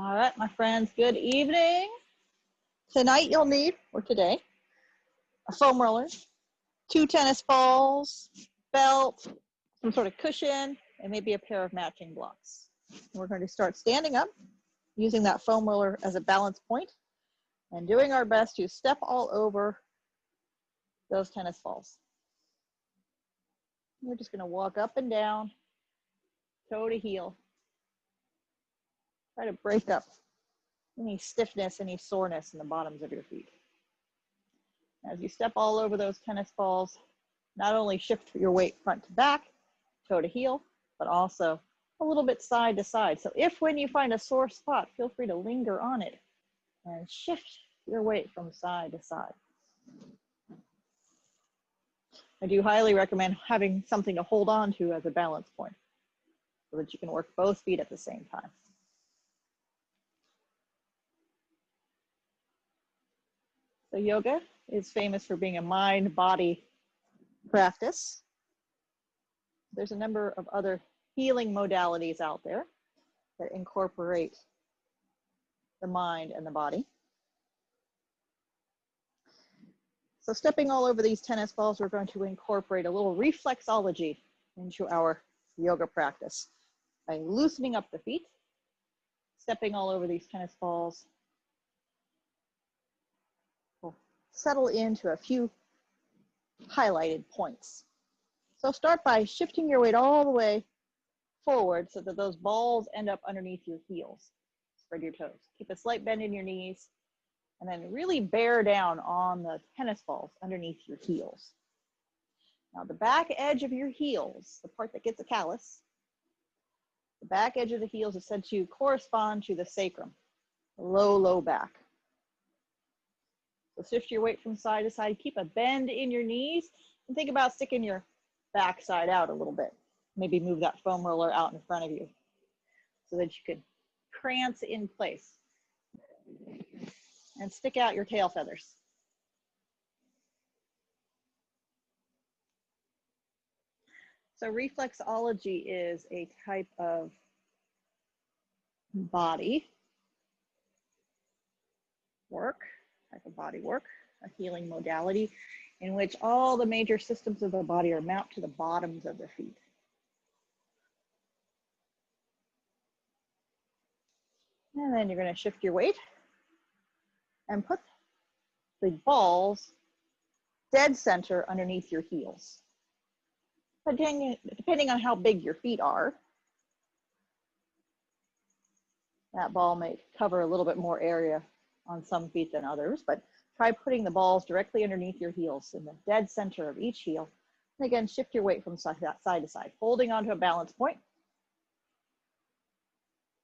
All right, my friends, good evening. Tonight you'll need, or today, a foam roller, 2 tennis balls, belt, some sort of cushion, and maybe a pair of matching blocks. We're going to start standing up, using that foam roller as a balance point, and doing our best to step all over those tennis balls. We're just going to walk up and down, toe to heel. Try to break up any stiffness, any soreness in the bottoms of your feet. As you step all over those tennis balls, not only shift your weight front to back, toe to heel, but also a little bit side to side. So if when you find a sore spot, feel free to linger on it and shift your weight from side to side. I do highly recommend having something to hold on to as a balance point so that you can work both feet at the same time. So yoga is famous for being a mind-body practice. There's a number of other healing modalities out there that incorporate the mind and the body. So stepping all over these tennis balls, we're going to incorporate a little reflexology into our yoga practice by loosening up the feet, stepping all over these tennis balls. We'll settle into a few highlighted points. So start by shifting your weight all the way forward so that those balls end up underneath your heels. Spread your toes. Keep a slight bend in your knees, and then really bear down on the tennis balls underneath your heels. Now the back edge of your heels, the part that gets a callus, the back edge of the heels is said to correspond to the sacrum, the low back. So shift your weight from side to side, keep a bend in your knees, and think about sticking your back side out a little bit. Maybe move that foam roller out in front of you so that you can prance in place and stick out your tail feathers. So reflexology is a type of body work, a healing modality in which all the major systems of the body are mapped to the bottoms of the feet. And then you're going to shift your weight and put the balls dead center underneath your heels. Depending on how big your feet are, that ball may cover a little bit more area on some feet than others, but try putting the balls directly underneath your heels in the dead center of each heel. And again, shift your weight from side to side, holding onto a balance point.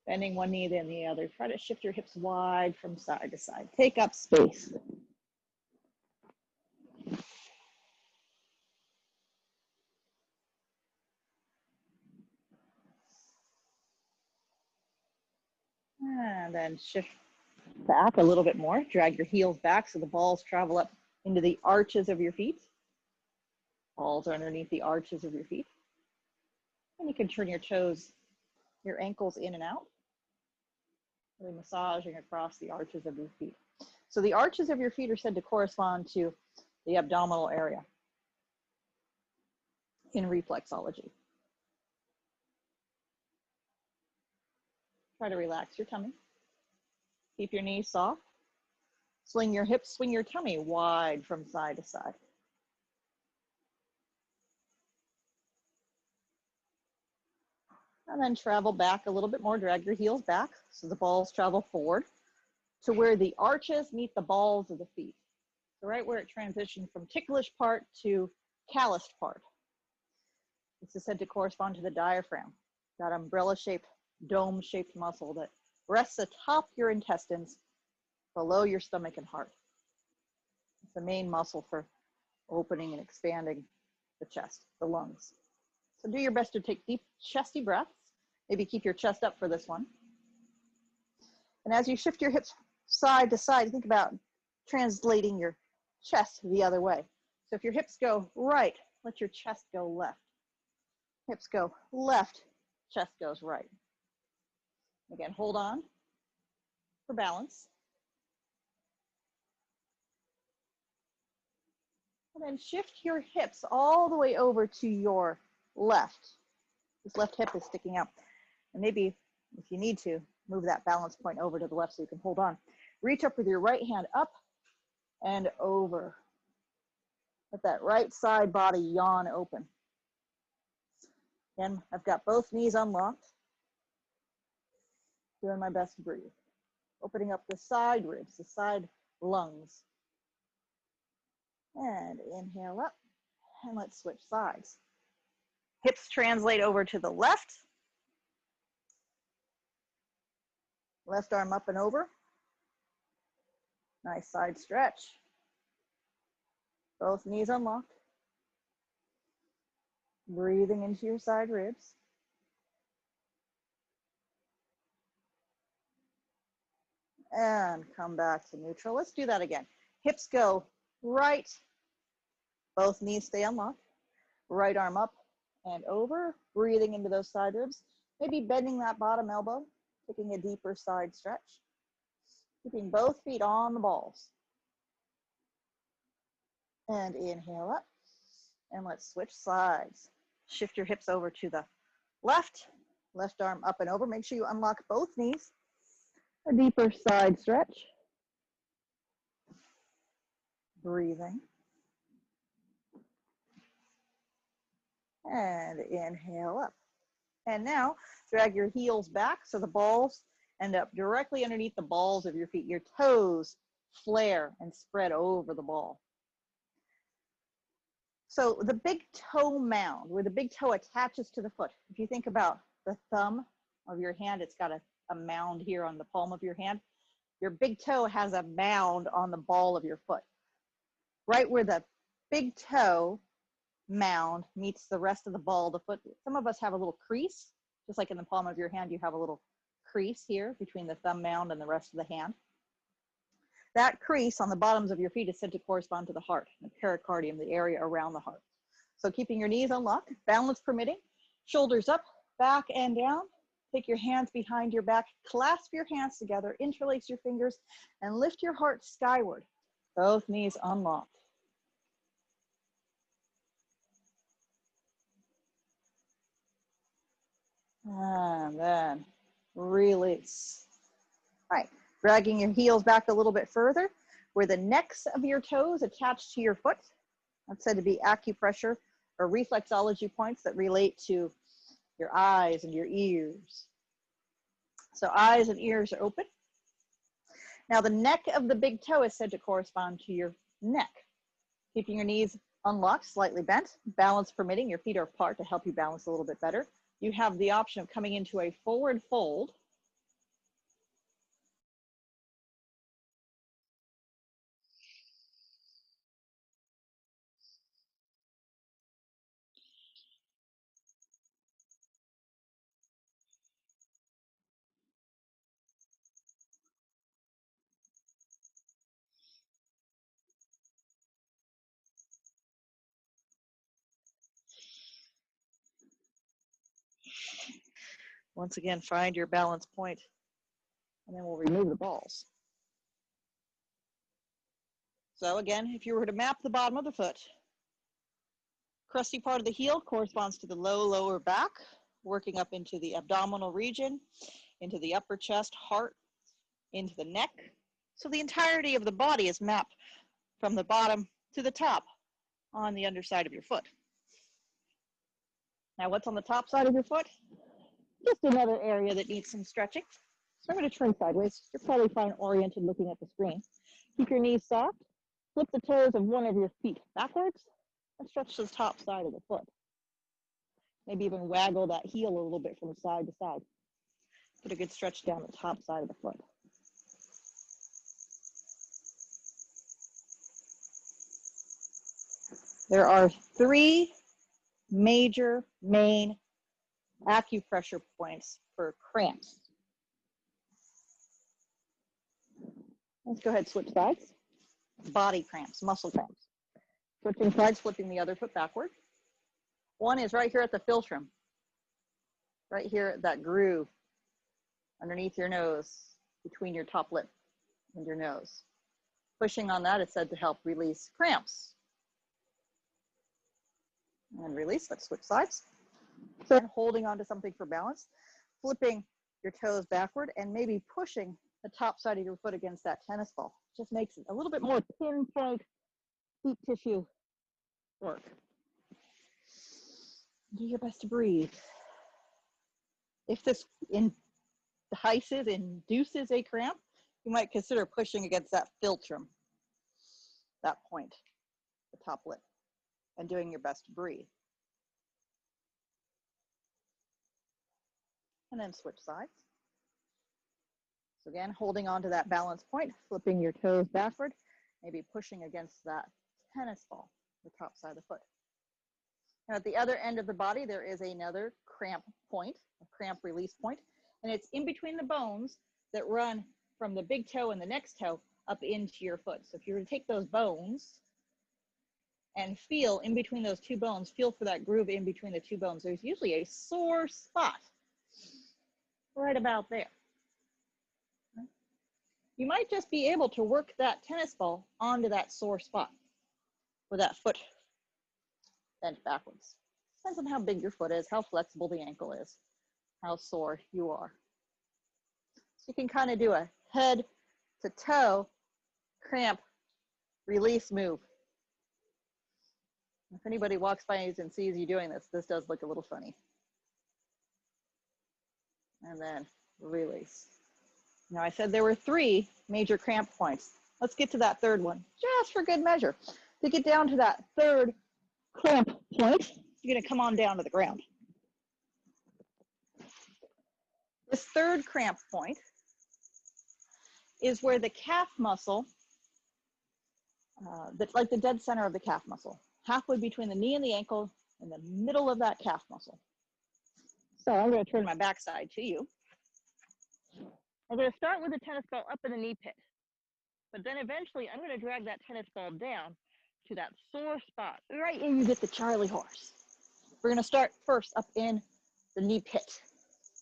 Bending one knee, then the other. Try to shift your hips wide from side to side. Take up space. And then shift back a little bit more. Drag your heels back so the balls travel up into the arches of your feet. Balls are underneath the arches of your feet. And you can turn your toes, your ankles in and out, really massaging across the arches of your feet. So the arches of your feet are said to correspond to the abdominal area in reflexology. Try to relax your tummy. Keep your knees soft. Swing your hips, swing your tummy wide from side to side. And then travel back a little bit more. Drag your heels back so the balls travel forward to where the arches meet the balls of the feet. So right where it transitions from ticklish part to calloused part. This is said to correspond to the diaphragm, that umbrella-shaped, dome-shaped muscle that rests atop your intestines, below your stomach and heart. It's the main muscle for opening and expanding the chest, the lungs. So do your best to take deep, chesty breaths. Maybe keep your chest up for this one. And as you shift your hips side to side, think about translating your chest the other way. So if your hips go right, let your chest go left. Hips go left, chest goes right. Again, hold on. for balance. And then shift your hips all the way over to your left. This left hip is sticking out. And maybe if you need to, move that balance point over to the left so you can hold on. Reach up with your right hand up and over. Let that right side body yawn open. Again, I've got both knees unlocked. Doing my best to breathe. Opening up the side ribs, the side lungs. And inhale up, and let's switch sides. Hips translate over to the left. Left arm up and over. Nice side stretch. Both knees unlocked. Breathing into your side ribs. And come back to neutral. Let's do that again. Hips go right. Both knees stay unlocked. Right arm up and over. Breathing into those side ribs. Maybe bending that bottom elbow. Taking a deeper side stretch. Keeping both feet on the balls. And inhale up. And let's switch sides. Shift your hips over to the left. Left arm up and over. Make sure you unlock both knees. A deeper side stretch. Breathing. And inhale up. And now drag your heels back so the balls end up directly underneath the balls of your feet. Your toes flare and spread over the ball. So the big toe mound, where the big toe attaches to the foot. If you think about the thumb of your hand, it's got a mound here on the palm of your hand. Your big toe has a mound on the ball of your foot. Right where the big toe mound meets the rest of the ball of the foot. Some of us have a little crease, just like in the palm of your hand, you have a little crease here between the thumb mound and the rest of the hand. That crease on the bottoms of your feet is said to correspond to the heart, the pericardium, the area around the heart. So keeping your knees unlocked, balance permitting, shoulders up, back and down. Take your hands behind your back, clasp your hands together, interlace your fingers, and lift your heart skyward. Both knees unlocked. And then release. All right, dragging your heels back a little bit further, where the necks of your toes attach to your foot. That's said to be acupressure or reflexology points that relate to your eyes and your ears. So eyes and ears are open. Now the neck of the big toe is said to correspond to your neck. Keeping your knees unlocked, slightly bent, balance permitting, your feet are apart to help you balance a little bit better. You have the option of coming into a forward fold. Once again, find your balance point, and then we'll remove the balls. So again, if you were to map the bottom of the foot, crusty part of the heel corresponds to the lower back, working up into the abdominal region, into the upper chest, heart, into the neck. So the entirety of the body is mapped from the bottom to the top on the underside of your foot. Now what's on the top side of your foot? Just another area that needs some stretching. So I'm going to turn sideways. You're probably fine oriented looking at the screen. Keep your knees soft. Flip the toes of one of your feet backwards and stretch the top side of the foot. Maybe even waggle that heel a little bit from side to side. Put a good stretch down the top side of the foot. There are three major main acupressure points for cramps. Let's go ahead, switch sides. Body cramps, muscle cramps. Switching sides, flipping the other foot backward. One is right here at the philtrum, right here at that groove underneath your nose. between your top lip and your nose. Pushing on that is said to help release cramps. And release, let's switch sides. So holding onto something for balance, flipping your toes backward and maybe pushing the top side of your foot against that tennis ball. Just makes it a little bit more pinpoint deep tissue work. Do your best to breathe. If this induces a cramp, you might consider pushing against that philtrum, that point, the top lip, and doing your best to breathe. And then switch sides. So again, holding on to that balance point, flipping your toes backward, maybe pushing against that tennis ball, the top side of the foot. Now at the other end of the body, there is another cramp point, a cramp release point, and it's in between the bones that run from the big toe and the next toe up into your foot. So if you were to take those bones and feel in between those two bones, feel for that groove in between the two bones. There's usually a sore spot right about there. You might just be able to work that tennis ball onto that sore spot with that foot bent backwards. Depends on how big your foot is, how flexible the ankle is, how sore you are. So you can kind of do a head to toe cramp release move. If anybody walks by and sees you doing this, this does look a little funny. And then release. Now I said there were 3 major cramp points. Let's get to that third one, just for good measure. To get down to that third cramp point, you're gonna come on down to the ground. This third cramp point is where the calf muscle, that's like the dead center of the calf muscle, halfway between the knee and the ankle, in the middle of that calf muscle. So I'm gonna turn my backside to you. I'm going to start with the tennis ball up in the knee pit, but then eventually I'm going to drag that tennis ball down to that sore spot, right where you get the Charlie horse. We're going to start first up in the knee pit.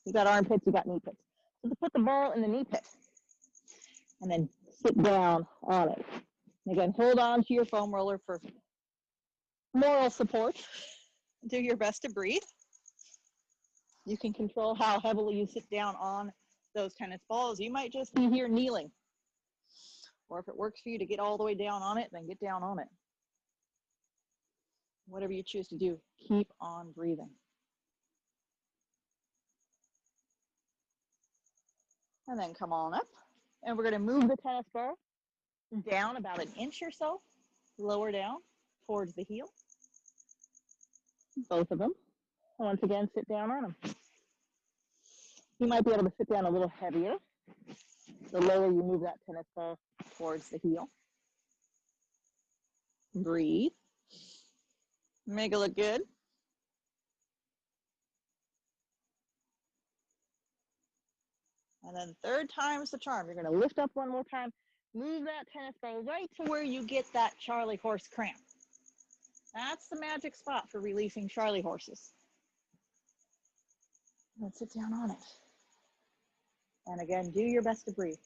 You got armpits, you got knee pits. So to put the ball in the knee pit and then sit down on it. And again, hold on to your foam roller for moral support. Do your best to breathe. You can control how heavily you sit down on those tennis balls. You might just be here kneeling, or if it works for you to get all the way down on it, then get down on it. Whatever you choose to do, keep on breathing. And then come on up, and we're going to move the tennis ball down about an inch or so, lower down towards the heel, both of them. Once again, sit down on them. You might be able to sit down a little heavier the lower you move that tennis ball towards the heel. Breathe. Make it look good. And then third time's the charm. You're going to lift up one more time, move that tennis ball right to where you get that Charlie horse cramp. That's the magic spot for releasing Charlie horses. And sit down on it. And again, do your best to breathe.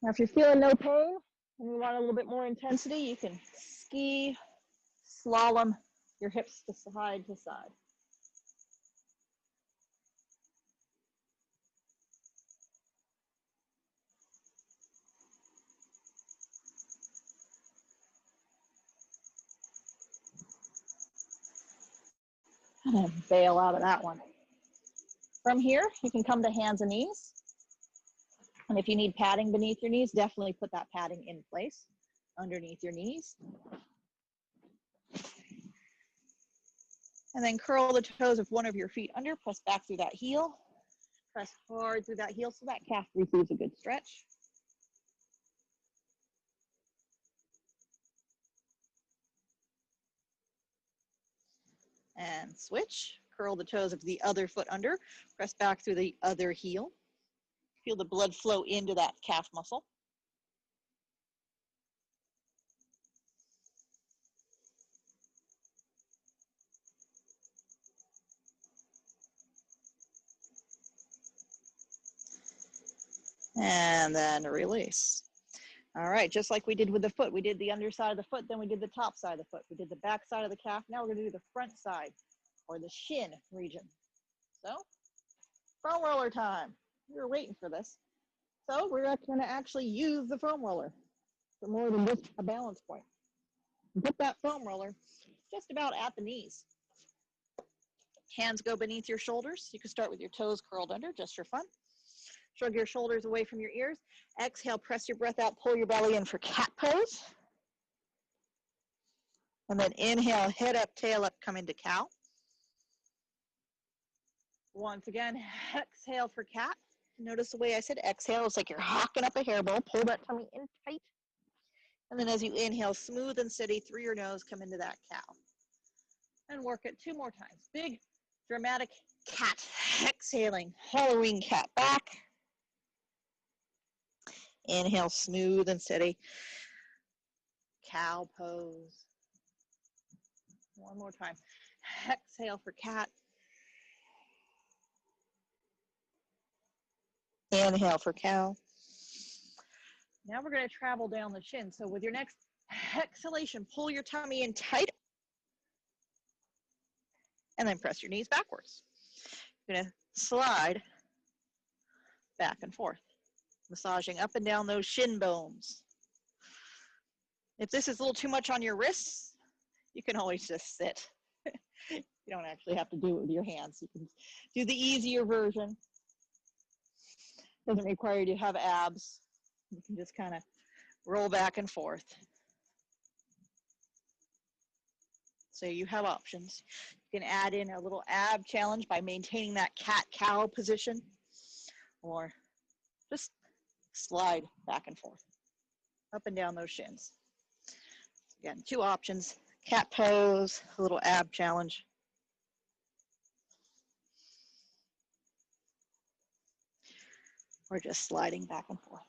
Now, if you're feeling no pain and you want a little bit more intensity, you can ski, slalom your hips to side to side. I'm going to bail out of that one. From here, you can come to hands and knees. And if you need padding beneath your knees, definitely put that padding in place underneath your knees. And then curl the toes of one of your feet under, press back through that heel. Press hard through that heel so that calf receives a good stretch. And switch. Curl the toes of the other foot under, press back through the other heel. Feel the blood flow into that calf muscle. And then release. All right, just like we did with the foot. We did the underside of the foot, then we did the top side of the foot. We did the back side of the calf. Now we're gonna do the front side or the shin region. So, foam roller time. We were waiting for this. So we're gonna actually use the foam roller for more than just a balance point. Put that foam roller just about at the knees. Hands go beneath your shoulders. You can start with your toes curled under, just for fun. Shrug your shoulders away from your ears. Exhale, press your breath out, pull your belly in for cat pose. And then inhale, head up, tail up, come into cow. Once again, exhale for cat. Notice the way I said exhale, it's like you're hawking up a hairball. Pull that tummy in tight. And then as you inhale, smooth and steady through your nose, come into that cow. And work it 2 more times. Big, dramatic cat. Exhaling, Halloween cat back. Inhale, smooth and steady. Cow pose. One more time. Exhale for cat. Inhale for cow. Now we're going to travel down the shin. So with your next exhalation, pull your tummy in tight. And then press your knees backwards. You're going to slide back and forth, massaging up and down those shin bones. If this is a little too much on your wrists, you can always just sit. You don't actually have to do it with your hands. You can do the easier version. Doesn't require you to have abs. You can just kind of roll back and forth. So you have options. You can add in a little ab challenge by maintaining that cat-cow position, or just slide back and forth, up and down those shins. Again, 2 options, cat pose, a little ab challenge. Or just sliding back and forth.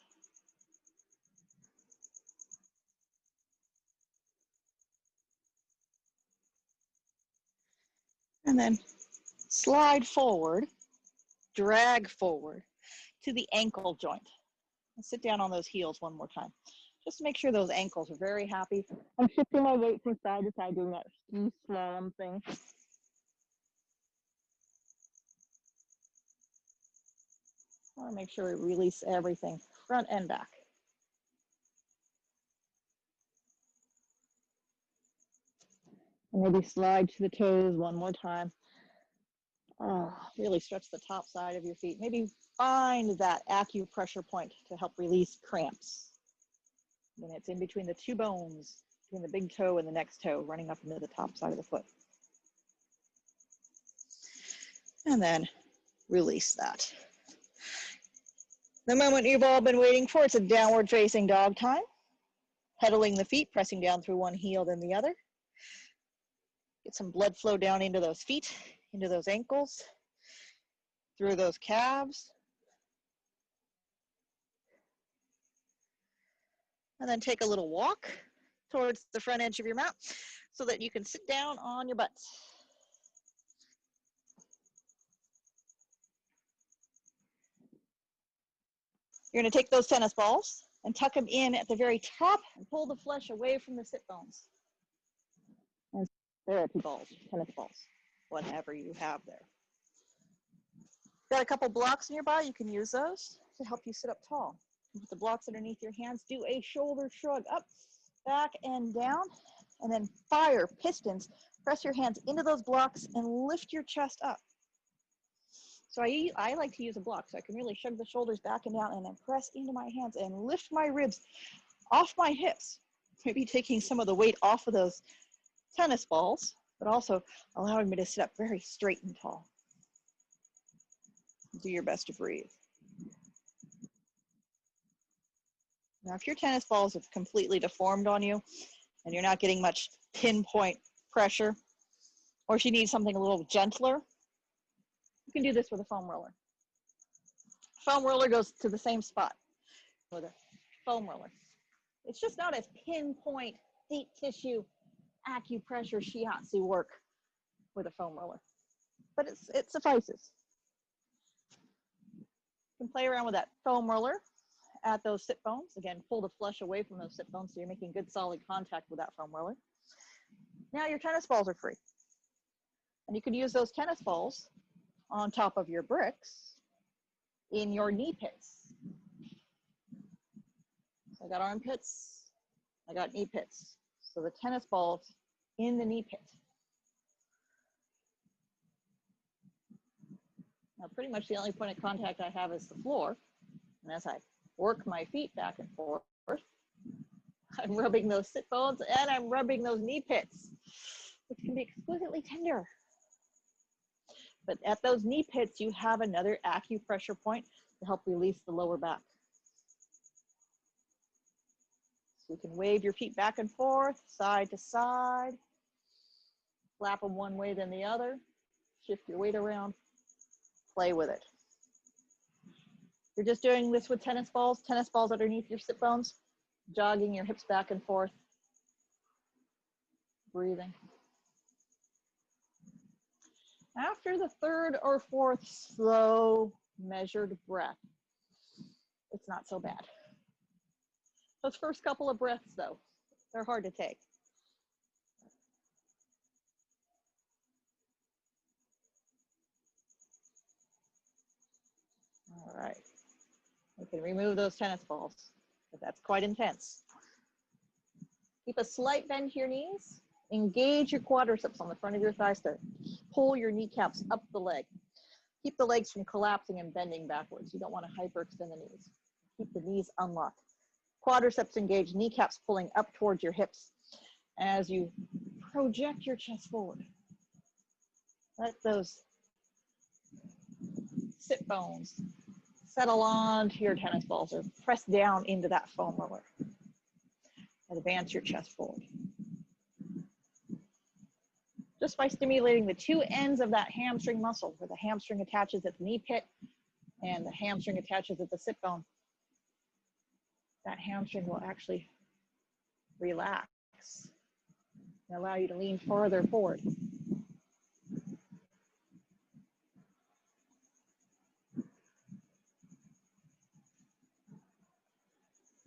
And then slide forward, drag forward to the ankle joint. And sit down on those heels one more time. Just to make sure those ankles are very happy. I'm shifting my weight from side to side, doing that ski slalom thing. I want to make sure we release everything, front and back. And maybe slide to the toes one more time. Oh, really stretch the top side of your feet. Maybe find that acupressure point to help release cramps. And it's in between the 2 bones, between the big toe and the next toe, running up into the top side of the foot. And then release that. The moment you've all been waiting for, it's a downward facing dog time. Pedaling the feet, pressing down through one heel, then the other. Get some blood flow down into those feet, into those ankles, through those calves. And then take a little walk towards the front edge of your mat so that you can sit down on your butt. You're going to take those tennis balls and tuck them in at the very top and pull the flesh away from the sit bones. And therapy balls, tennis balls, whatever you have there. Got a couple blocks nearby, you can use those to help you sit up tall. Put the blocks underneath your hands, do a shoulder shrug up, back and down, and then fire, pistons. Press your hands into those blocks and lift your chest up. So I like to use a block so I can really shrug the shoulders back and down and then press into my hands and lift my ribs off my hips. Maybe taking some of the weight off of those tennis balls, but also allowing me to sit up very straight and tall. Do your best to breathe. Now, if your tennis balls have completely deformed on you and you're not getting much pinpoint pressure, or if you need something a little gentler, you can do this with a foam roller. Foam roller goes to the same spot with a foam roller. It's just not as pinpoint, deep tissue, acupressure, shiatsu work with a foam roller, but it suffices. You can play around with that foam roller at those sit bones. Again, pull the flesh away from those sit bones so you're making good solid contact with that foam roller. Now your tennis balls are free. And you can use those tennis balls on top of your bricks in your knee pits. So I got armpits, I got knee pits. So the tennis balls in the knee pit. Now pretty much the only point of contact I have is the floor. And as I work my feet back and forth, I'm rubbing those sit bones and I'm rubbing those knee pits, which can be exquisitely tender. But at those knee pits, you have another acupressure point to help release the lower back. So you can wave your feet back and forth, side to side, flap them one way then the other, shift your weight around, play with it. You're just doing this with tennis balls underneath your sit bones, jogging your hips back and forth, breathing. After the third or fourth slow, measured breath, it's not so bad. Those first couple of breaths, though, they're hard to take. All right. You can remove those tennis balls, but that's quite intense. Keep a slight bend to your knees. Engage your quadriceps on the front of your thighs to pull your kneecaps up the leg. Keep the legs from collapsing and bending backwards. You don't want to hyperextend the knees. Keep the knees unlocked. Quadriceps engaged, kneecaps pulling up towards your hips as you project your chest forward. Let those sit bones settle onto your tennis balls or press down into that foam roller. Advance your chest forward. Just by stimulating the two ends of that hamstring muscle, where the hamstring attaches at the knee pit and the hamstring attaches at the sit bone, that hamstring will actually relax and allow you to lean farther forward.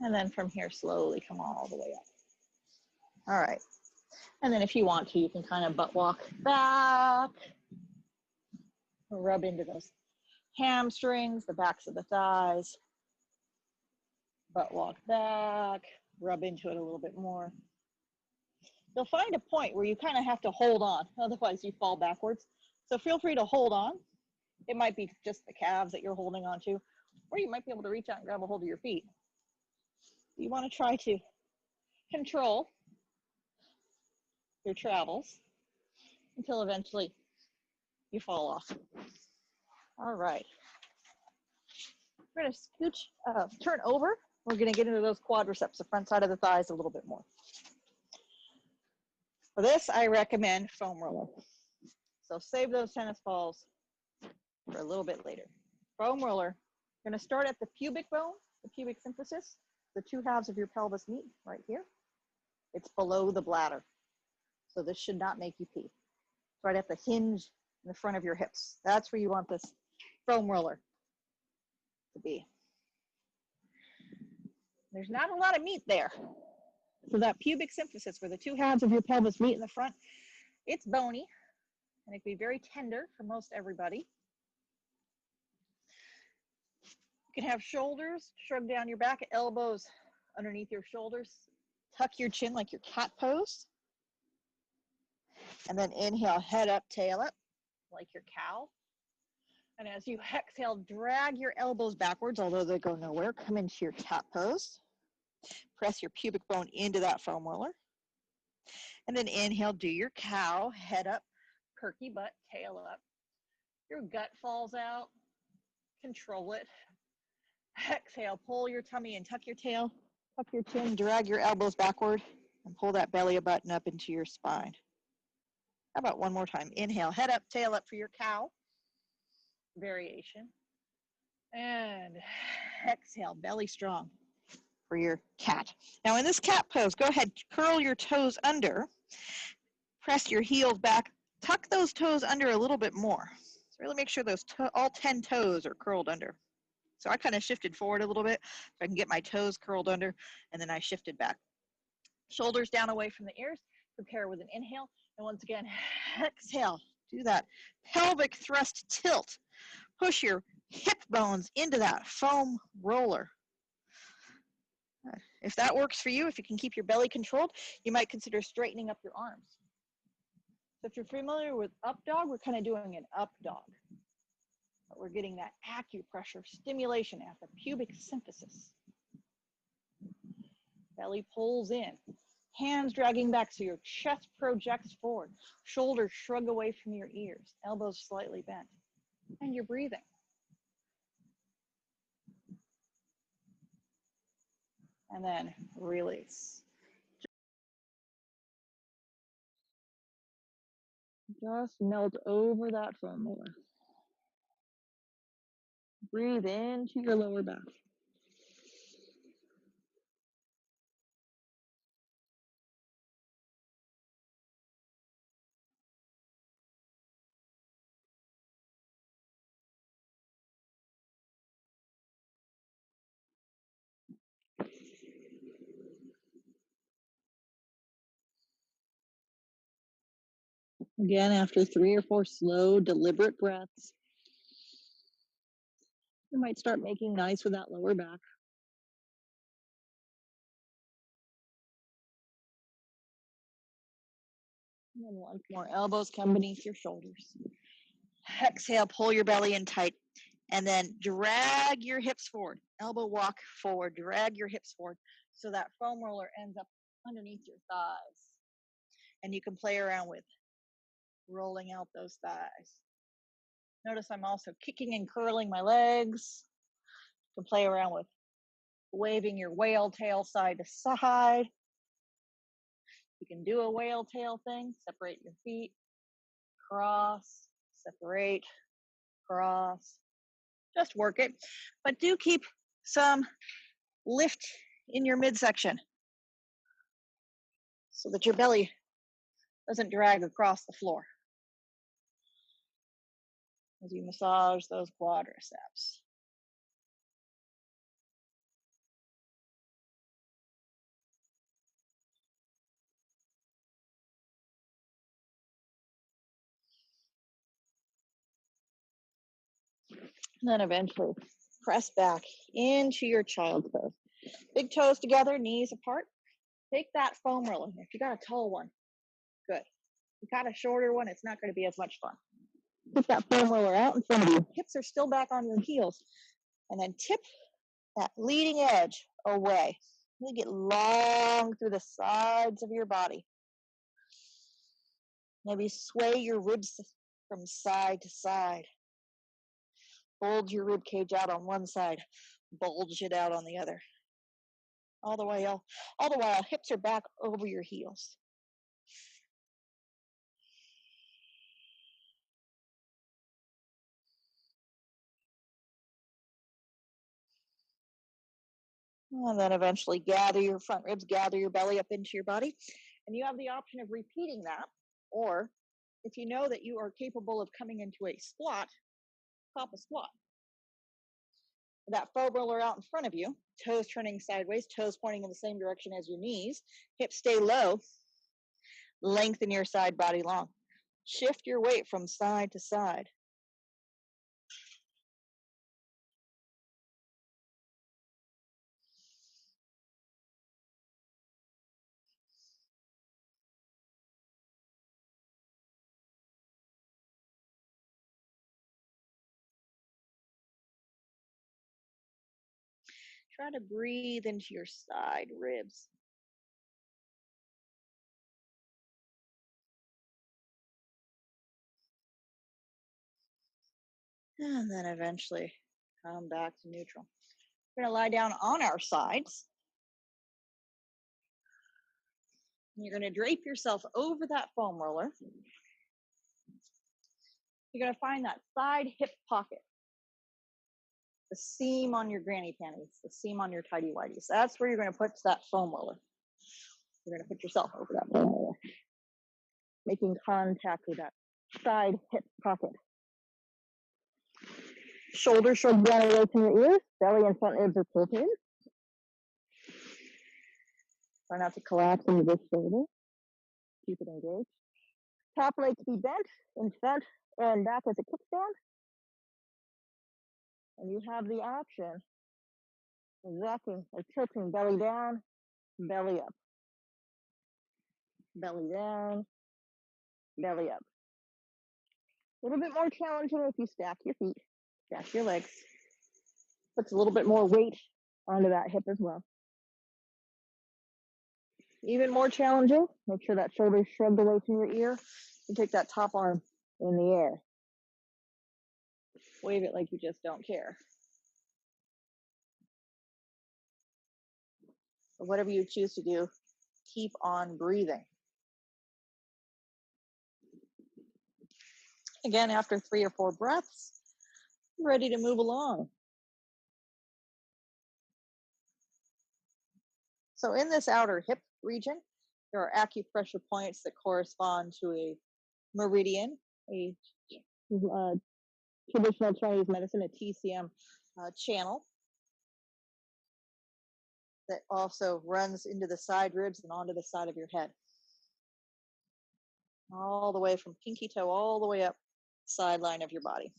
And then from here, slowly come all the way up. All right. And then if you want to, you can kind of butt walk back, rub into those hamstrings, the backs of the thighs, butt walk back, rub into it a little bit more. You'll find a point where you kind of have to hold on, otherwise you fall backwards. So feel free to hold on. It might be just the calves that you're holding on to, or you might be able to reach out and grab a hold of your feet. You want to try to control your travels until eventually you fall off. All right. We're going to turn over. We're going to get into those quadriceps, the front side of the thighs, a little bit more. For this, I recommend foam roller. So save those tennis balls for a little bit later. Foam roller, you're going to start at the pubic bone, the pubic symphysis, the two halves of your pelvis meet right here. It's below the bladder. So this should not make you pee. It's right at the hinge in the front of your hips. That's where you want this foam roller to be. There's not a lot of meat there. So that pubic symphysis, where the two halves of your pelvis meet in the front, it's bony, and it can be very tender for most everybody. You can have shoulders, shrug down your back, elbows underneath your shoulders, tuck your chin like your cat pose, and then inhale, head up, tail up, like your cow. And as you exhale, drag your elbows backwards, although they go nowhere. Come into your cat pose. Press your pubic bone into that foam roller. And then inhale, do your cow, head up, perky butt, tail up. Your gut falls out. Control it. Exhale, pull your tummy and tuck your tail, tuck your chin, drag your elbows backward, and pull that belly button up into your spine. How about one more time? Inhale, head up, tail up for your cow variation. And exhale, belly strong for your cat. Now in this cat pose, go ahead, curl your toes under, press your heels back, tuck those toes under a little bit more. So really make sure those all 10 toes are curled under. So I kind of shifted forward a little bit so I can get my toes curled under, and then I shifted back. Shoulders down away from the ears. Prepare with an inhale. And once again, exhale. Do that pelvic thrust tilt. Push your hip bones into that foam roller. If that works for you, if you can keep your belly controlled, you might consider straightening up your arms. So if you're familiar with up dog, we're kind of doing an up dog. But we're getting that acupressure stimulation at the pubic symphysis. Belly pulls in. Hands dragging back so your chest projects forward. Shoulders shrug away from your ears. Elbows slightly bent. And you're breathing. And then release. Just melt over that foam roller. Breathe into your lower back. Again, after 3 or 4 slow, deliberate breaths, you might start making nice with that lower back. And then once more, elbows come beneath your shoulders. Exhale, pull your belly in tight, and then drag your hips forward. Elbow walk forward, drag your hips forward so that foam roller ends up underneath your thighs. And you can play around with rolling out those thighs. Notice I'm also kicking and curling my legs. You can play around with waving your whale tail side to side. You can do a whale tail thing. Separate your feet, cross, separate, cross. Just work it, but do keep some lift in your midsection so that your belly doesn't drag across the floor as you massage those quadriceps. And then eventually press back into your child's pose. Big toes together, knees apart. Take that foam roller. If you got a tall one, good. If you got a shorter one, it's not going to be as much fun. Put that foam roller out in front of you. Hips are still back on your heels. And then tip that leading edge away. Really get long through the sides of your body. Maybe sway your ribs from side to side. Bulge your rib cage out on one side, bulge it out on the other. All the while, hips are back over your heels. And then eventually gather your front ribs, gather your belly up into your body. And you have the option of repeating that, or if you know that you are capable of coming into a squat, pop a squat. That foam roller out in front of you, toes turning sideways, toes pointing in the same direction as your knees, hips stay low, lengthen your side body long. Shift your weight from side to side. Try to breathe into your side ribs. And then eventually come back to neutral. We're going to lie down on our sides. And you're going to drape yourself over that foam roller. You're going to find that side hip pocket. The seam on your granny panties, the seam on your tighty whities. That's where you're going to put that foam roller. You're going to put yourself over that foam roller, making contact with that side hip pocket. Shoulders shrug down away from your ears. Belly and front ribs are pulled in. Try not to collapse into this shoulder. Keep it engaged. Top leg to be bent in front and back as a kickstand. And you have the option of rocking or tilting belly down, belly up. Belly down, belly up. A little bit more challenging if you stack your feet, stack your legs. Puts a little bit more weight onto that hip as well. Even more challenging, make sure that shoulder's shrugged away from your ear. And take that top arm in the air. Wave it like you just don't care. But whatever you choose to do, keep on breathing. Again, after 3 or 4 breaths, ready to move along. So in this outer hip region, there are acupressure points that correspond to a meridian, a traditional Chinese medicine, a TCM channel that also runs into the side ribs and onto the side of your head. All the way from pinky toe all the way up sideline of your body.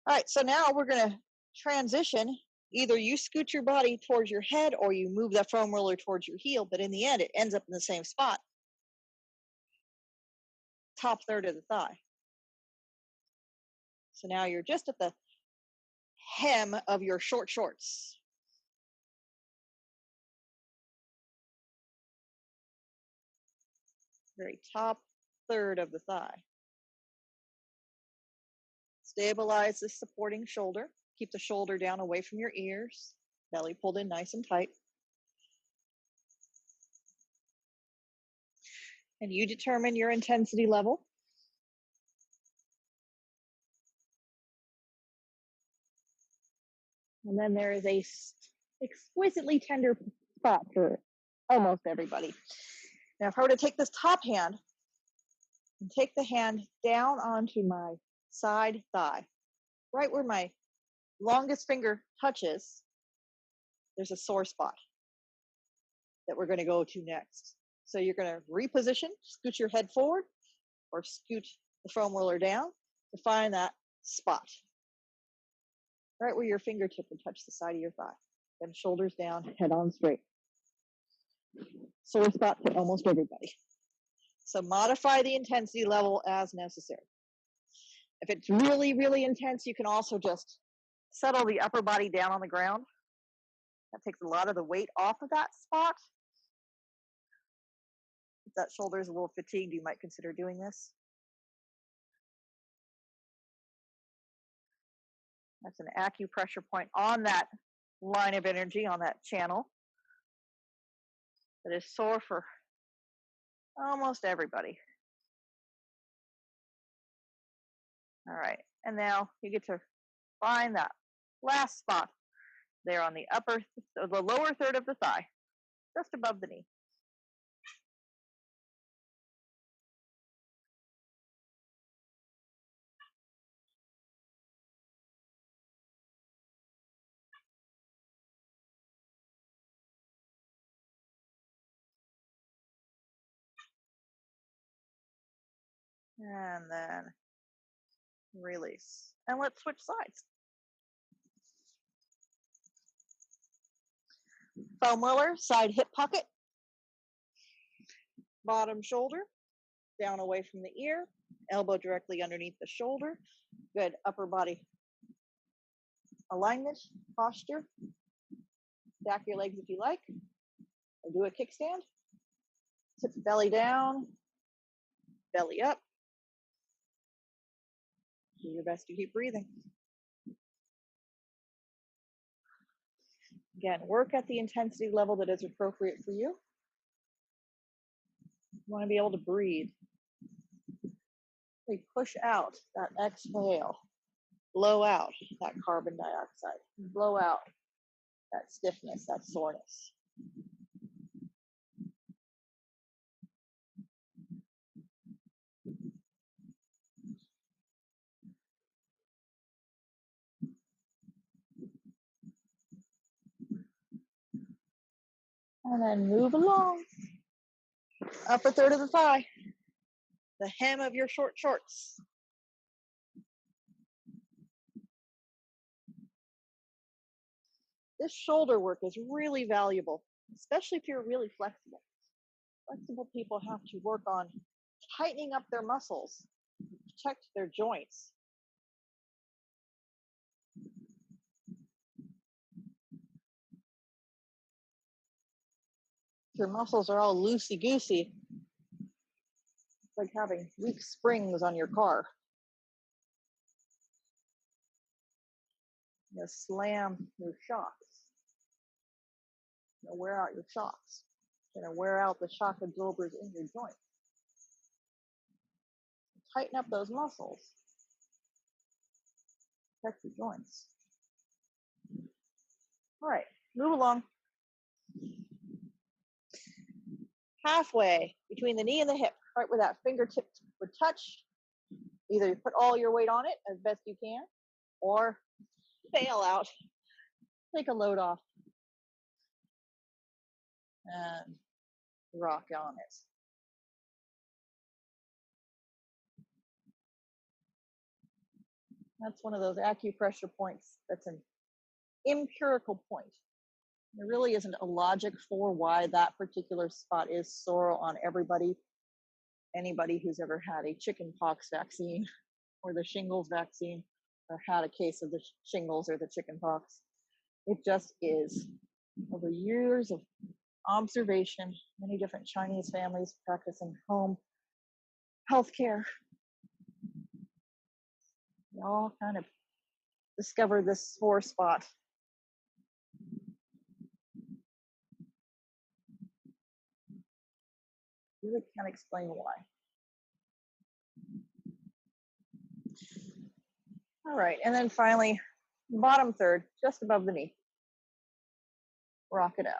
All right, so now we're going to transition. Either you scoot your body towards your head or you move that foam roller towards your heel, but in the end, it ends up in the same spot. Top third of the thigh. So now you're just at the hem of your short shorts. Very top third of the thigh. Stabilize the supporting shoulder. Keep the shoulder down away from your ears. Belly pulled in nice and tight. And you determine your intensity level. And then there is a exquisitely tender spot for almost everybody. Now, if I were to take this top hand and take the hand down onto my side thigh, right where my longest finger touches, there's a sore spot that we're going to go to next. So you're going to reposition, scoot your head forward, or scoot the foam roller down to find that spot. Right where your fingertip would touch the side of your thigh. Then shoulders down, head on straight. Sore spot for almost everybody. So modify the intensity level as necessary. If it's really, really intense, you can also just settle the upper body down on the ground. That takes a lot of the weight off of that spot. If that shoulder is a little fatigued, you might consider doing this. That's an acupressure point on that line of energy, on that channel, that is sore for almost everybody. All right, and now you get to find that last spot there on the lower third of the thigh, just above the knee. And then release. And let's switch sides. Foam roller, side hip pocket. Bottom shoulder, down away from the ear. Elbow directly underneath the shoulder. Good upper body alignment, posture. Stack your legs if you like. Or do a kickstand. Tip the belly down, belly up. Do your best to keep breathing. Again, work at the intensity level that is appropriate for you. You want to be able to breathe. Really push out that exhale. Blow out that carbon dioxide. Blow out that stiffness, that soreness. And then move along. Upper third of the thigh. The hem of your short shorts. This shoulder work is really valuable, especially if you're really flexible. Flexible people have to work on tightening up their muscles, protect their joints. If your muscles are all loosey-goosey, it's like having weak springs on your car. You slam your shocks. You wear out your shocks. You're going to wear out the shock absorbers in your joint. Tighten up those muscles. Protect your joints. All right, move along. Halfway between the knee and the hip, right where that fingertip would touch. Either you put all your weight on it as best you can, or fail out. Take a load off and rock on it. That's one of those acupressure points that's an empirical point. There really isn't a logic for why that particular spot is sore on everybody. Anybody who's ever had a chickenpox vaccine or the shingles vaccine or had a case of the shingles or the chickenpox. It just is. Over years of observation, many different Chinese families practicing home healthcare, we all kind of discovered this sore spot. Really can't explain why. All right, and then finally, bottom third, just above the knee. Rock it out.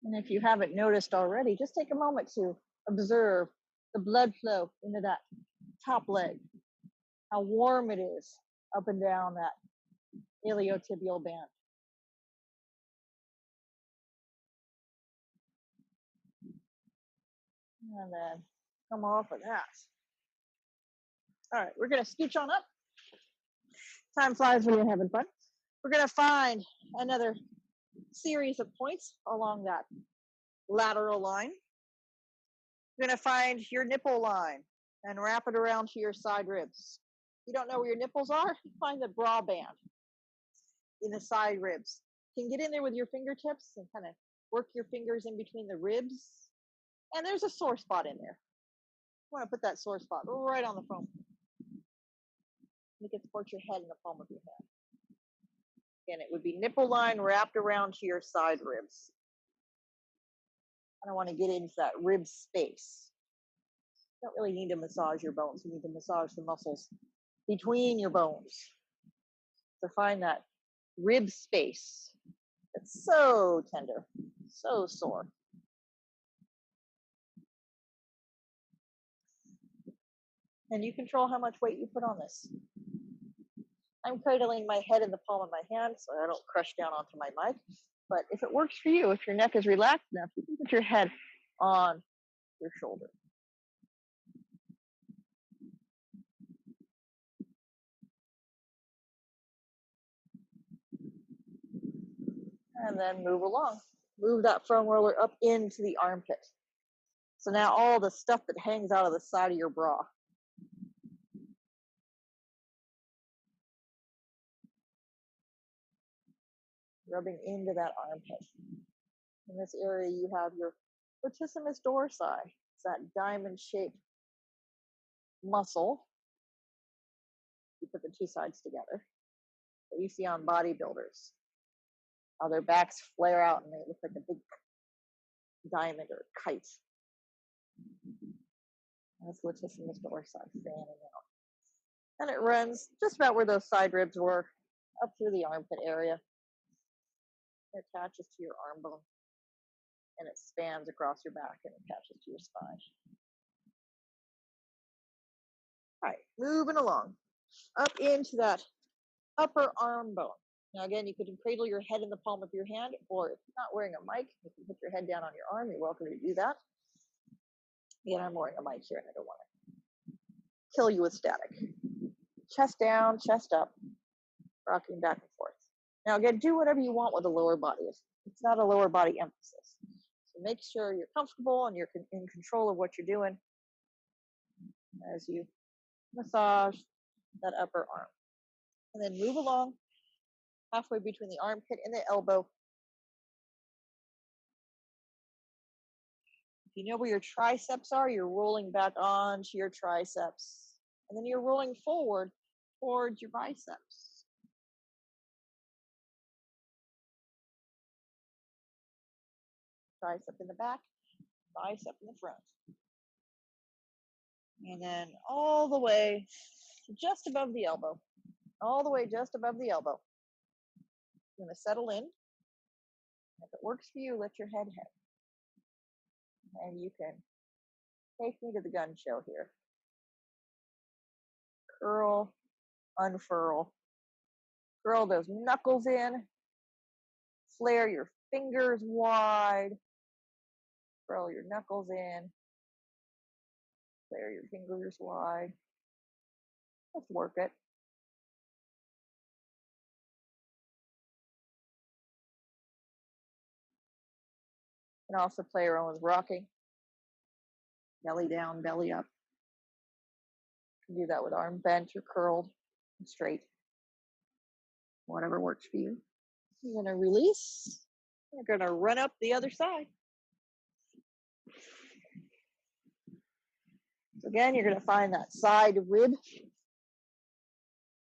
And if you haven't noticed already, just take a moment to observe the blood flow into that top leg, how warm it is up and down that iliotibial band. And then come off of that. All right, we're going to scooch on up. Time flies when you're having fun. We're going to find another series of points along that lateral line. You're going to find your nipple line and wrap it around to your side ribs. If you don't know where your nipples are, find the bra band in the side ribs. You can get in there with your fingertips and kind of work your fingers in between the ribs. And there's a sore spot in there. You want to put that sore spot right on the foam. You can support your head in the palm of your hand. Again, it would be nipple line wrapped around to your side ribs. I don't want to get into that rib space. You don't really need to massage your bones. You need to massage the muscles between your bones to find that rib space. It's so tender, so sore. And you control how much weight you put on this. I'm cradling my head in the palm of my hand so I don't crush down onto my mic. But if it works for you, if your neck is relaxed enough, you can put your head on your shoulder. And then move along. Move that front roller up into the armpit. So now all the stuff that hangs out of the side of your bra. Rubbing into that armpit. In this area, you have your latissimus dorsi. It's that diamond-shaped muscle. You put the two sides together that you see on bodybuilders. How their backs flare out and they look like a big diamond or kite. That's latissimus dorsi fanning out. And it runs just about where those side ribs were, up through the armpit area. It attaches to your arm bone. And it spans across your back and attaches to your spine. All right, moving along up into that upper arm bone. Now again, you can cradle your head in the palm of your hand, or if you're not wearing a mic, you can put your head down on your arm. You're welcome to do that. Again, I'm wearing a mic here and I don't want to kill you with static. Chest down, chest up, rocking back and forth. Now again, do whatever you want with the lower body. It's not a lower body emphasis. So make sure you're comfortable and you're in control of what you're doing as you massage that upper arm. And then move along halfway between the armpit and the elbow. If you know where your triceps are, you're rolling back onto your triceps. And then you're rolling forward towards your biceps. Tricep in the back, bicep in the front. And then all the way to just above the elbow. All the way just above the elbow. You're going to settle in. If it works for you, let your head hang. And you can take me to the gun show here. Curl, unfurl. Curl those knuckles in. Flare your fingers wide. Curl your knuckles in. Flare your fingers wide. Let's work it. You can also play around with rocking. Belly down, belly up. You can do that with arm bent or curled and straight. Whatever works for you. You're going to release. You're going to run up the other side. So again, you're going to find that side rib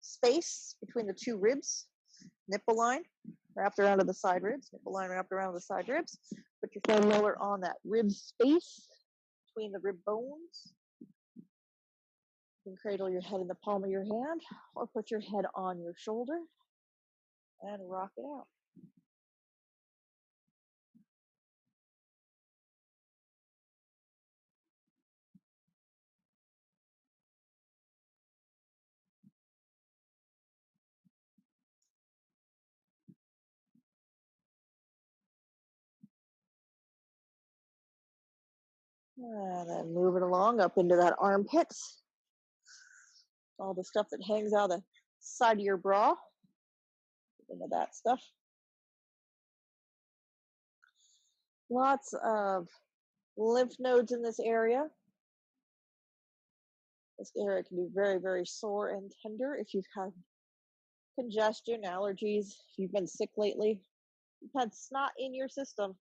space between the two ribs. Nipple line wrapped around to the side ribs. Nipple line wrapped around the side ribs. Put your thumb roller on that rib space between the rib bones. You can cradle your head in the palm of your hand or put your head on your shoulder and rock it out. And then move it along up into that armpit. All the stuff that hangs out the side of your bra. Into that stuff. Lots of lymph nodes in this area. This area can be very, very sore and tender if you've had congestion, allergies, if you've been sick lately, you've had snot in your system,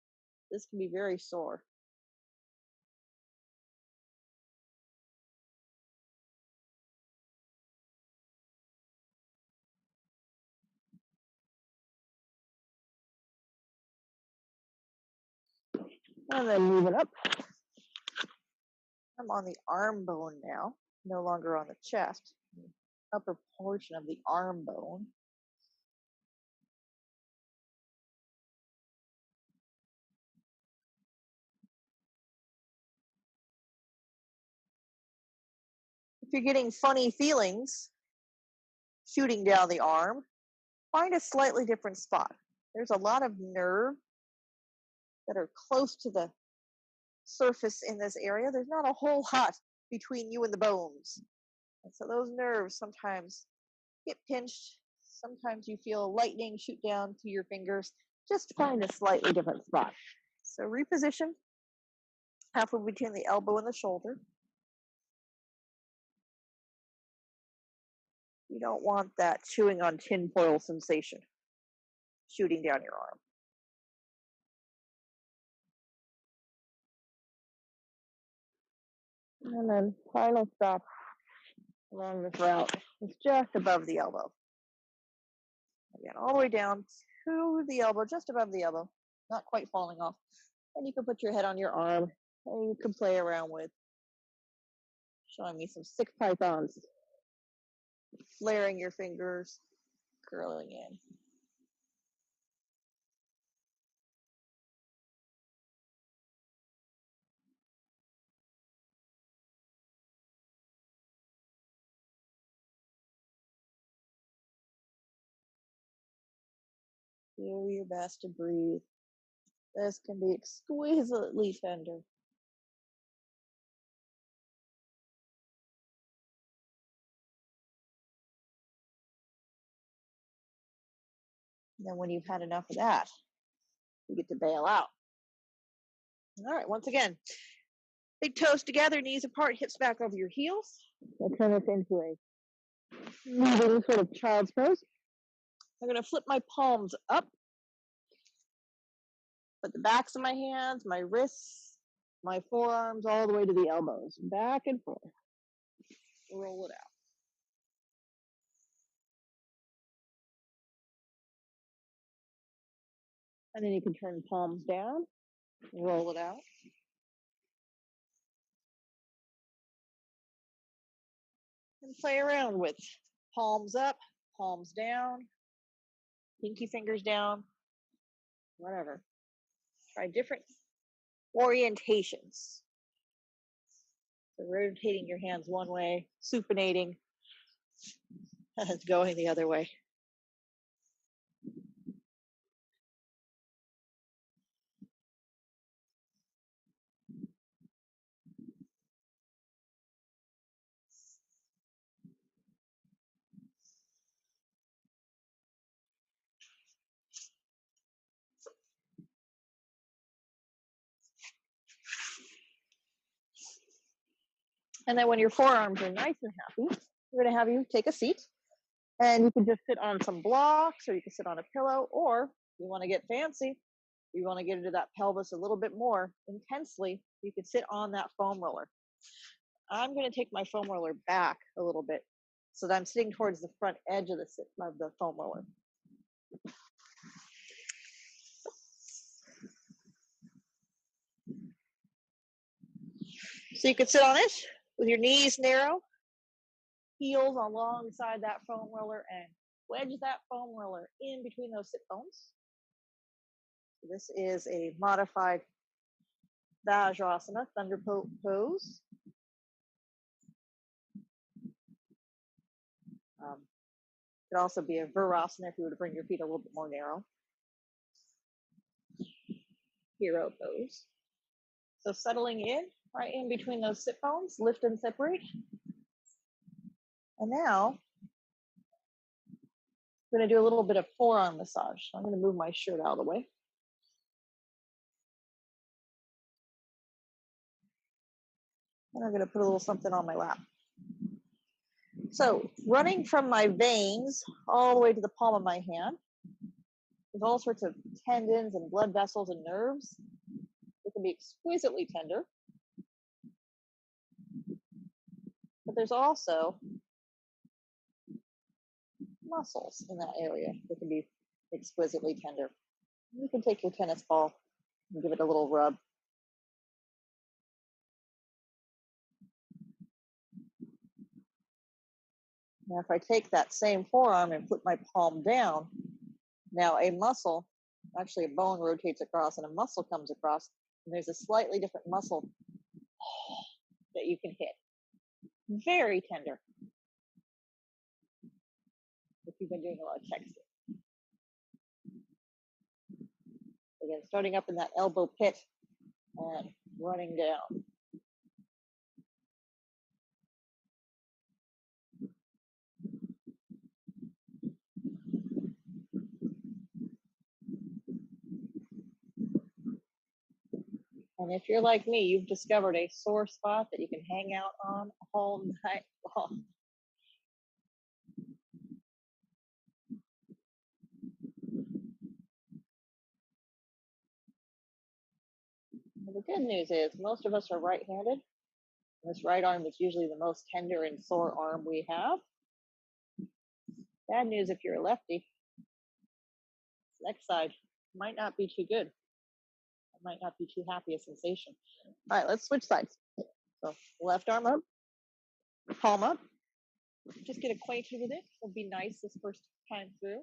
this can be very sore. And then moving up. I'm on the arm bone now, no longer on the chest. The upper portion of the arm bone. If you're getting funny feelings shooting down the arm, find a slightly different spot. There's a lot of nerve that are close to the surface in this area. There's not a whole lot between you and the bones. And so those nerves sometimes get pinched. Sometimes you feel lightning shoot down through your fingers. Just find a slightly different spot. So reposition halfway between the elbow and the shoulder. You don't want that chewing on tinfoil sensation shooting down your arm. And then final stop along this route is just above the elbow. Again, all the way down to the elbow, just above the elbow, not quite falling off. And you can put your head on your arm and you can play around with showing me some sick pythons, flaring your fingers, curling in. Do your best to breathe. This can be exquisitely tender. And then when you've had enough of that, you get to bail out. All right, once again, big toes together, knees apart, hips back over your heels. I'll turn this into a moving sort of child's pose. I'm going to flip my palms up, put the backs of my hands, my wrists, my forearms all the way to the elbows, back and forth. Roll it out. And then you can turn palms down, roll it out. And play around with palms up, palms down, pinky fingers down, whatever. Try different orientations. So rotating your hands one way, supinating, and going the other way. And then when your forearms are nice and happy, we're going to have you take a seat. And you can just sit on some blocks, or you can sit on a pillow, or if you want to get fancy, you want to get into that pelvis a little bit more intensely, you could sit on that foam roller. I'm going to take my foam roller back a little bit so that I'm sitting towards the front edge of the foam roller. So you could sit on it with your knees narrow, heels alongside that foam roller, and wedge that foam roller in between those sit bones. This is a modified Vajrasana, thunder pose. Could also be a Virasana if you were to bring your feet a little bit more narrow. Hero pose. So settling in, right in between those sit bones, lift and separate. And now, I'm going to do a little bit of forearm massage. I'm going to move my shirt out of the way. And I'm going to put a little something on my lap. So running from my veins all the way to the palm of my hand, there's all sorts of tendons and blood vessels and nerves. It can be exquisitely tender. But there's also muscles in that area that can be exquisitely tender. You can take your tennis ball and give it a little rub. Now, if I take that same forearm and put my palm down, now a muscle, actually a bone rotates across and a muscle comes across, and there's a slightly different muscle that you can hit. Very tender. If you've been doing a lot of texting. Again, starting up in that elbow pit and running down. And if you're like me, you've discovered a sore spot that you can hang out on all night long. And the good news is most of us are right-handed. This right arm is usually the most tender and sore arm we have. Bad news if you're a lefty. Next side might not be too good. It might not be too happy a sensation. All right, let's switch sides. So left arm up, palm up. Just get acquainted with it. It'll be nice this first time through.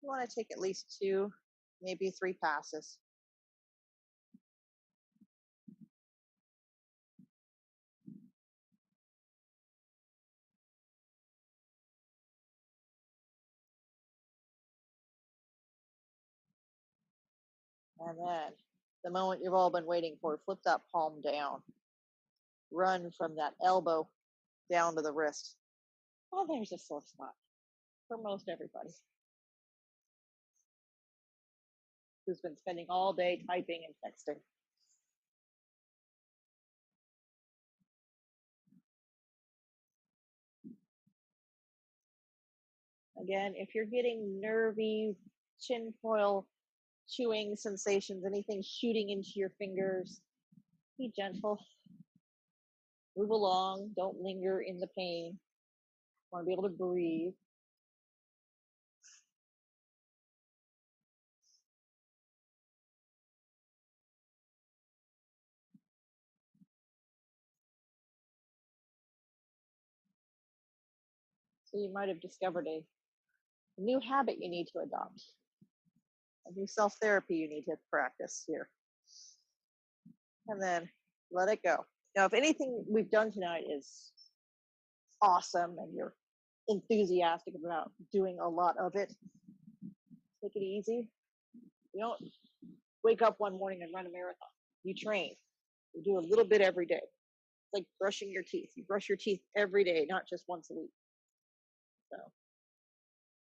You want to take at least 2, maybe 3 passes. And then the moment you've all been waiting for, flip that palm down. Run from that elbow down to the wrist. Well, there's a sore spot for most everybody who's been spending all day typing and texting. Again, if you're getting nervy, chin foil, chewing sensations, anything shooting into your fingers, be gentle. Move along. Don't linger in the pain. Want to be able to breathe. So you might have discovered a new habit you need to adopt, a new self-therapy you need to practice here. And then let it go. Now, if anything we've done tonight is awesome and you're enthusiastic about doing a lot of it, take it easy. You don't wake up one morning and run a marathon. You train. You do a little bit every day. It's like brushing your teeth. You brush your teeth every day, not just once a week. So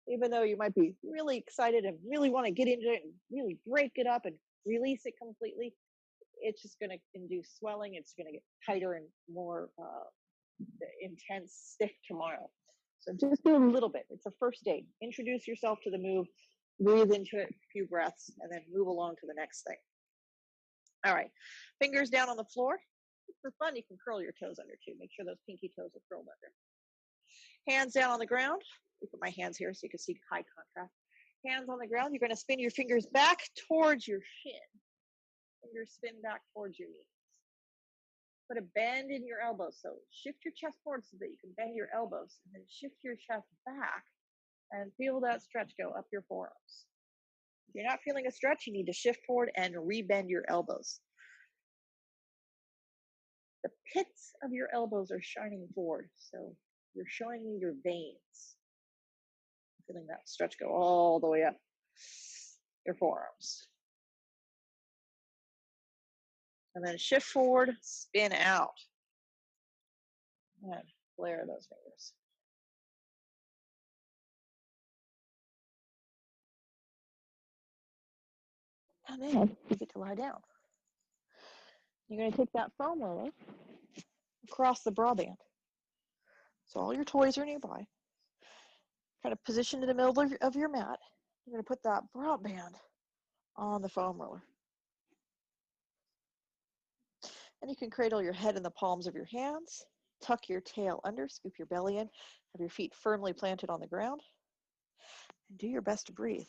even though you might be really excited and really want to get into it and really break it up and release it completely, it's just going to induce swelling. It's going to get tighter and more intense, stiff tomorrow. So just do a little bit. It's a first date. Introduce yourself to the move, breathe into it, a few breaths, and then move along to the next thing. All right, fingers down on the floor. For fun, you can curl your toes under too. Make sure those pinky toes are curled under. Hands down on the ground. Let me put my hands here so you can see high contrast. Hands on the ground. You're going to spin your fingers back towards your shin. Fingers spin back towards your knees. Put a bend in your elbows. So shift your chest forward so that you can bend your elbows, and then shift your chest back and feel that stretch go up your forearms. If you're not feeling a stretch, you need to shift forward and rebend your elbows. The pits of your elbows are shining forward, so you're showing me your veins. Feeling that stretch go all the way up your forearms. And then shift forward, spin out. And flare those fingers. And then you get to lie down. You're going to take that foam roller across the bra band. So all your toys are nearby. Kind of positioned in the middle of your mat. You're going to put that bra band on the foam roller. And you can cradle your head in the palms of your hands. Tuck your tail under, scoop your belly in, have your feet firmly planted on the ground, and do your best to breathe.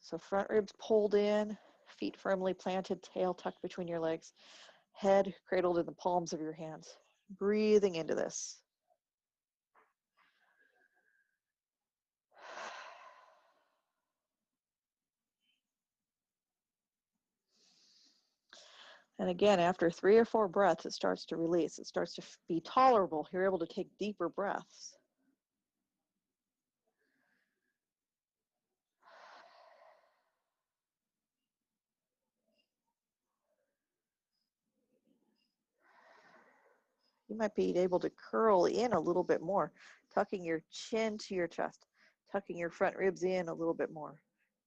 So front ribs pulled in, feet firmly planted, tail tucked between your legs, head cradled in the palms of your hands. Breathing into this. And again, after 3 or 4 breaths, it starts to release. It starts to be tolerable. You're able to take deeper breaths. You might be able to curl in a little bit more, tucking your chin to your chest, tucking your front ribs in a little bit more,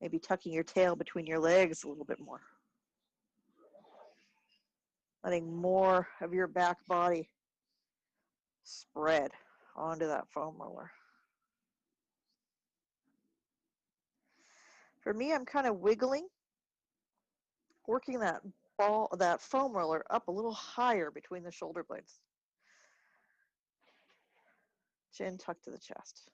maybe tucking your tail between your legs a little bit more. Letting more of your back body spread onto that foam roller. For me, I'm kind of wiggling, working that foam roller up a little higher between the shoulder blades. Chin tucked to the chest.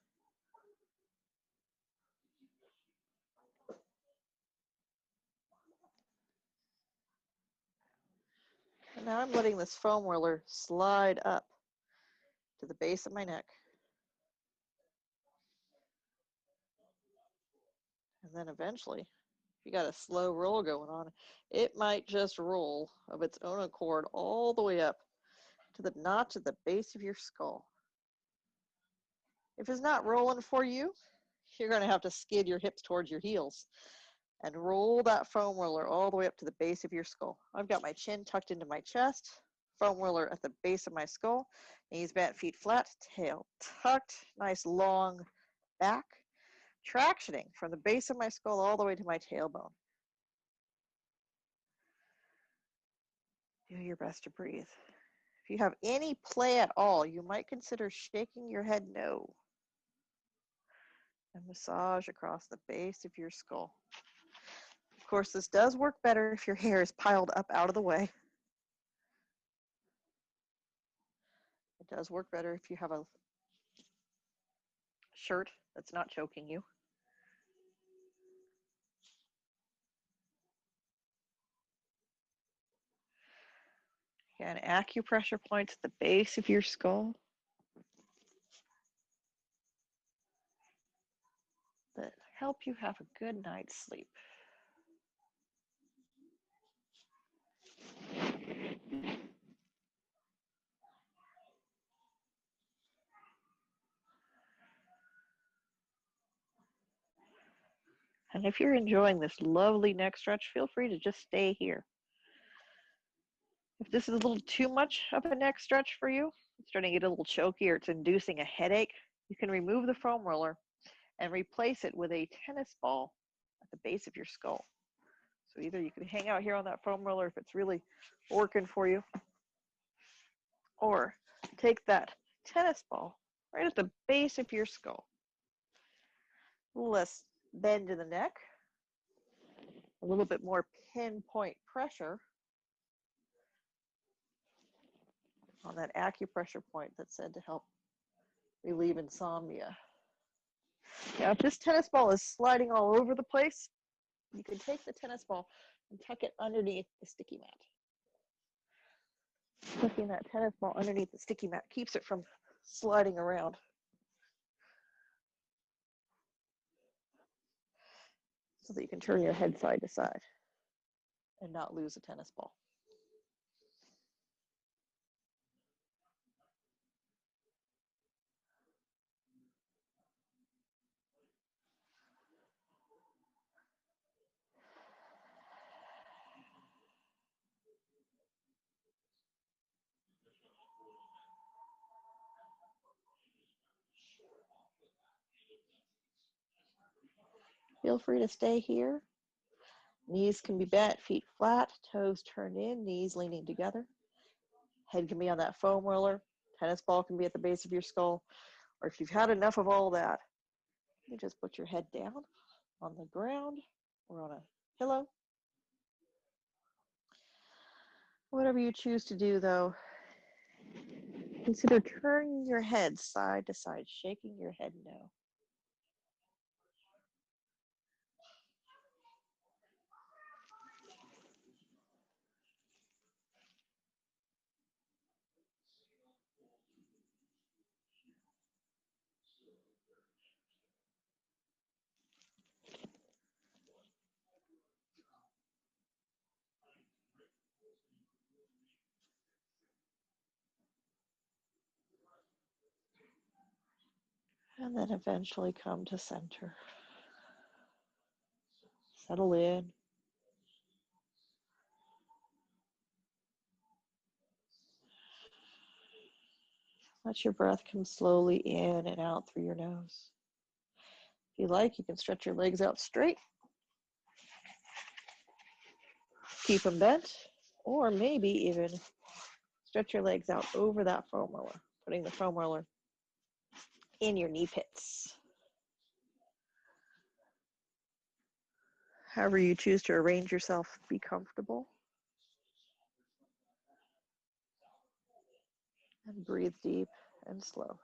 And now I'm letting this foam roller slide up to the base of my neck. And then eventually, if you got a slow roll going on, it might just roll of its own accord all the way up to the notch at the base of your skull. If it's not rolling for you, you're going to have to skid your hips towards your heels and roll that foam roller all the way up to the base of your skull. I've got my chin tucked into my chest, foam roller at the base of my skull, knees bent, feet flat, tail tucked, nice long back, tractioning from the base of my skull all the way to my tailbone. Do your best to breathe. If you have any play at all, you might consider shaking your head no. And massage across the base of your skull. Of course, this does work better if your hair is piled up out of the way. It does work better if you have a shirt that's not choking you. Again, acupressure points at the base of your skull that help you have a good night's sleep. And if you're enjoying this lovely neck stretch, feel free to just stay here. If this is a little too much of a neck stretch for you, it's starting to get a little choky or it's inducing a headache, you can remove the foam roller and replace it with a tennis ball at the base of your skull. So either you can hang out here on that foam roller if it's really working for you, or take that tennis ball right at the base of your skull. A little less bend in the neck, a little bit more pinpoint pressure on that acupressure point that's said to help relieve insomnia. Now, if this tennis ball is sliding all over the place, you can take the tennis ball and tuck it underneath the sticky mat. Tucking that tennis ball underneath the sticky mat keeps it from sliding around. So that you can turn your head side to side and not lose a tennis ball. Feel free to stay here. Knees can be bent, feet flat, toes turned in, knees leaning together. Head can be on that foam roller. Tennis ball can be at the base of your skull. Or if you've had enough of all that, you just put your head down on the ground or on a pillow. Whatever you choose to do, though, consider turning your head side to side, shaking your head no. And then eventually come to center. Settle in. Let your breath come slowly in and out through your nose. If you like, you can stretch your legs out straight. Keep them bent, or maybe even stretch your legs out over that foam roller, putting the foam roller in your knee pits. However you choose to arrange yourself, be comfortable. And breathe deep and slow.